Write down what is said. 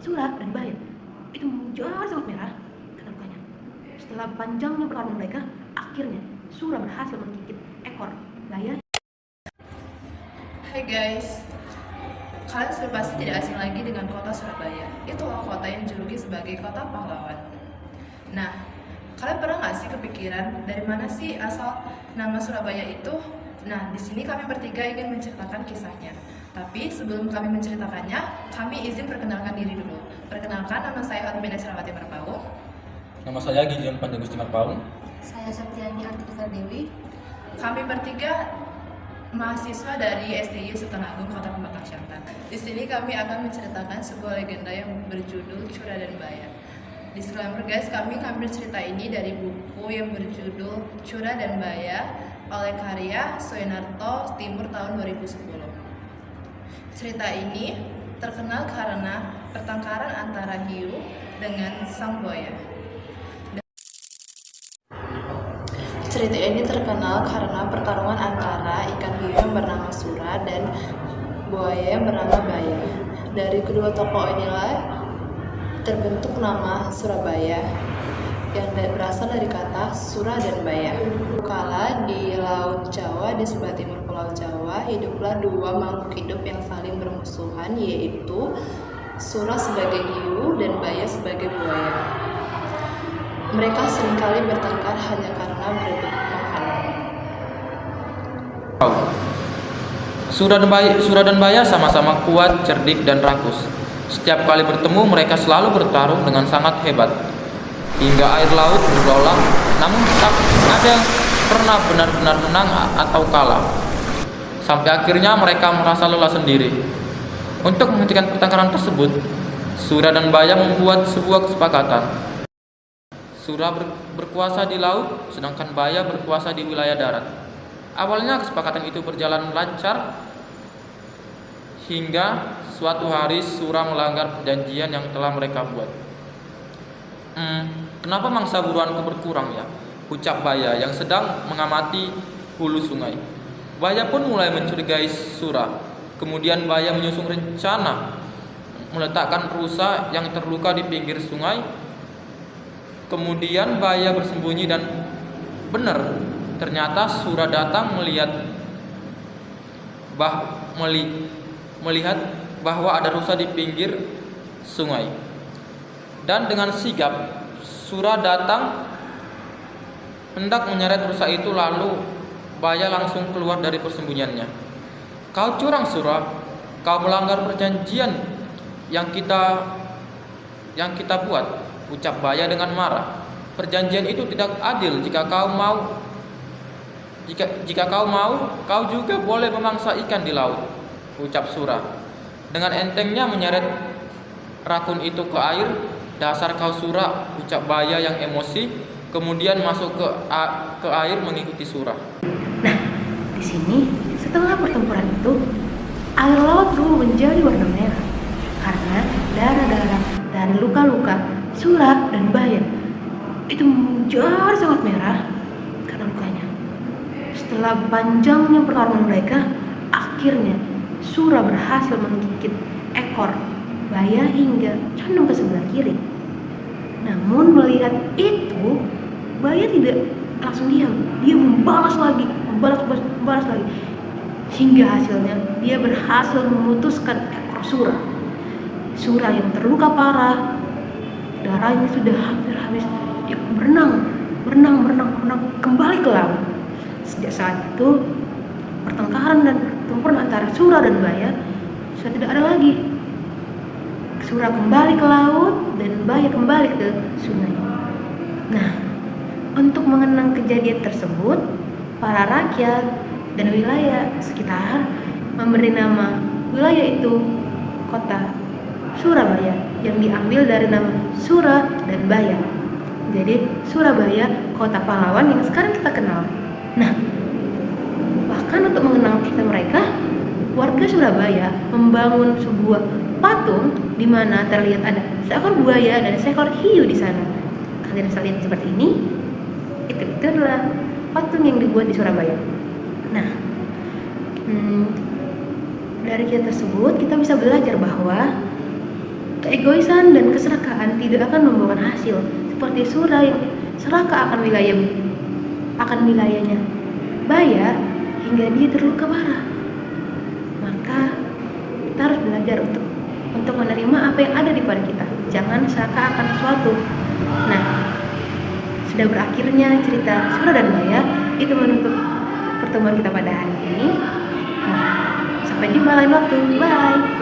Surah dan Bahaya itu mengejar sangat merah karena lukanya. Setelah panjangnya pertarungan mereka, akhirnya Surah berhasil menggigit ekor Bahaya. Hai guys, kalian sudah pasti tidak asing lagi dengan kota Surabaya. Itulah kota yang dijuluki sebagai kota pahlawan. Nah, kalian pernah nggak sih kepikiran dari mana sih asal nama Surabaya itu? Nah, di sini kami bertiga ingin menceritakan kisahnya. Tapi sebelum kami menceritakannya, kami izin perkenalkan diri dulu. Perkenalkan, nama saya Fatmina Sirawati Marpaung. Nama saya Gideon Pandegusti Marpaung. Saya Septiani Artika Dewi. Kami bertiga mahasiswa dari SDI Sultan Agung Kota Pematang Siantar. Di sini kami akan menceritakan sebuah legenda yang berjudul Surah dan Bahaya. Disclaimer guys, kami ngambil cerita ini dari buku yang berjudul Surah dan Bahaya oleh karya Soenarto Timur tahun 2010. Cerita ini terkenal karena pertengkaran antara hiu dengan sang buaya. Cerita ini terkenal karena pertarungan antara ikan hiu yang bernama Surah dan buaya yang bernama Bahaya. Dari kedua tokoh inilah terbentuk nama Surabaya yang berasal dari kata Surah dan Bahaya. Kala di Laut Jawa, di sebelah timur Pulau Jawa, hiduplah dua makhluk hidup yang saling bermusuhan, yaitu Surah sebagai hiu dan Bahaya sebagai buaya. Mereka seringkali bertengkar hanya karena berebut makanan. Surah dan Bahaya sama-sama kuat, cerdik, dan rakus. Setiap kali bertemu, mereka selalu bertarung dengan sangat hebat. Hingga air laut bergolak, namun tak ada yang pernah benar-benar menang atau kalah. Sampai akhirnya mereka merasa lelah sendiri. Untuk menghentikan pertengkaran tersebut, Surah dan Bahaya membuat sebuah kesepakatan. Surah berkuasa di laut, sedangkan Bahaya berkuasa di wilayah darat. Awalnya kesepakatan itu berjalan lancar, hingga suatu hari Surah melanggar perjanjian yang telah mereka buat. Kenapa mangsa buruanku berkurang ya? Ucap Bahaya yang sedang mengamati hulu sungai. Bahaya pun mulai mencurigai Surah. Kemudian Bahaya menyusun rencana meletakkan rusa yang terluka di pinggir sungai. Kemudian Bahaya bersembunyi dan benar, ternyata Surah datang melihat bahwa ada rusa di pinggir sungai. Dan dengan sigap Surah datang hendak menyeret rusa itu, lalu Bahaya langsung keluar dari persembunyiannya. Kau curang Surah, kau melanggar perjanjian yang kita buat, ucap Bahaya dengan marah. Perjanjian itu tidak adil. Jika kau mau, kau juga boleh memangsa ikan di laut, ucap Surah. Dengan entengnya menyeret rakun itu ke air. Dasar kau Surah, ucap Bahaya yang emosi, kemudian masuk ke air mengikuti Surah. Nah, di sini setelah pertempuran itu, air laut berubah menjadi warna merah karena darah-darah dari luka-luka Surah dan Bahaya itu menjadi sangat merah karena lukanya. Setelah panjangnya pertarungan mereka, akhirnya Surah berhasil menggigit ekor Bahaya hingga condong ke sebelah kiri. Namun melihat itu, Bahaya tidak langsung diam. Dia membalas lagi. Hingga hasilnya dia berhasil memutuskan ekor Surah. Surah yang terluka parah, darahnya sudah hampir habis. Dia berenang kembali ke laut. Sejak saat itu, pertengkaran dan pertempuran antara Surah dan Bahaya sudah tidak ada lagi. Surah kembali ke laut dan Bahaya kembali ke sungai. Nah, untuk mengenang kejadian tersebut, para rakyat dan wilayah sekitar memberi nama wilayah itu kota Surabaya yang diambil dari nama Surah dan Bahaya. Jadi Surabaya, kota pahlawan yang sekarang kita kenal. Nah, bahkan untuk mengenang kita mereka, warga Surabaya membangun sebuah patung di mana terlihat ada seekor buaya dan seekor hiu di sana. Kalian bisa lihat seperti ini. Itu adalah patung yang dibuat di Surabaya. Nah, dari kisah tersebut kita bisa belajar bahwa Keegoisan dan keserakahan tidak akan membuahkan hasil, seperti Sura yang serakah akan wilayahnya, Baya hingga dia terluka parah. Maka kita harus belajar untuk menerima apa yang ada di pada kita. Jangan serakah akan sesuatu. Nah, sudah berakhirnya cerita Sura dan Baya. Itu menutup pertemuan kita pada hari ini. Nah, sampai jumpa lain waktu. Bye.